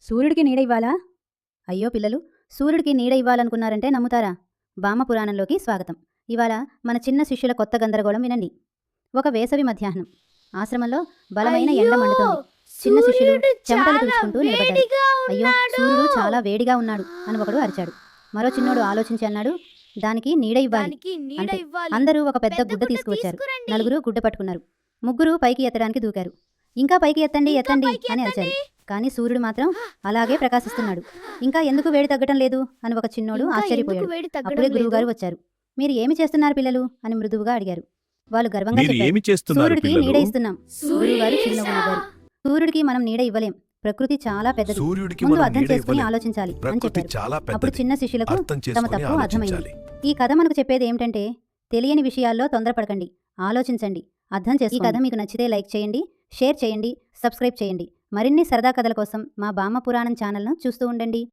సూర్యుడికి నీడ ఇవ్వాలా? అయ్యో పిల్లలు, సూర్యుడికి నీడ ఇవ్వాలనుకున్నారంటే నమ్ముతారా? బామ్మ పురాణంలోకి స్వాగతం. ఇవాళ మన చిన్న శిష్యుల కొత్త గందరగోళం వినండి. ఒక వేసవి మధ్యాహ్నం ఆశ్రమంలో బలమైన ఎండ అయ్యో, మండుతోంది. చిన్న శిష్యులు సూర్యుడు చెమటలు చాలా తుడుచుకుంటూ నిలబడ్డారు. వేడిగా అయ్యో, ఉన్నాడు. సూర్యుడు చాలా వేడిగా ఉన్నాడు అని ఒకడు అరిచాడు. మరో చిన్నోడు ఆలోచించి అన్నాడు, దానికి నీడ ఇవ్వాలి. దానికి నీడ అంతే. ఇవ్వాలి. అందరూ ఒక పెద్ద గుడ్డ గుడ్డ తీసుకువచ్చారు. తీసుకురండి. నలుగురు గుడ్డ పట్టుకున్నారు. ముగ్గురు పైకి ఎత్తడానికి దూకారు. ఇంకా పైకి ఎత్తండి ఇంకా ఎత్తండి పైకి అని ఎత్తండి. అరిచారు. కానీ సూర్యుడు మాత్రం అలాగే ప్రకాశిస్తున్నాడు. ఇంకా ఎందుకు వేడి తగ్గటం లేదు అని ఒక చిన్నోడు ఇంకా ఆశ్చర్యపోయాడు. ఎందుకు వేడి తగ్గడం అప్పుడే లేదు? గురువుగారు వచ్చారు. మీరు ఏమి చేస్తున్నారు పిల్లలు అని మృదువుగా అడిగారు. వాళ్ళు గర్వంగా మీరు చెప్పారు, ఏమి చేస్తున్నారు సూర్యుడికి నీడ పిల్లలు? ఇస్తున్నాం. సూర్యుడు గురువుగారు నీడ చిరునవ్వు ఇస్తారా? నవ్వారు. సూర్యుడికి మనం నీడ ఇవ్వలేం. ప్రకృతి చాలా పెద్దది. సూర్యుడికి ముందు మనం అర్థం నీడ చేసుకుని ఇవ్వలేం. ఆలోచించాలి అని ప్రకృతి చెప్పారు. చాలా అప్పుడు పెద్దది. చిన్న శిష్యులకు అర్థం తమ చేసుకుని తప్పు అర్థమైంది. ఆలోచించాలి. ఈ కథ మనకు చెప్పేది ఏమిటంటే, తెలియని విషయాల్లో తొందరపడకండి, ఆలోచించండి, అర్థం చేసుకోండి. ఈ కథ మీకు నచ్చితే లైక్ చేయండి, షేర్ చేయండి, సబ్స్క్రైబ్ చేయండి. మరిన్ని సరదా కథల కోసం మా బామ్మ పురాణం ఛానల్ను చూస్తూ ఉండండి.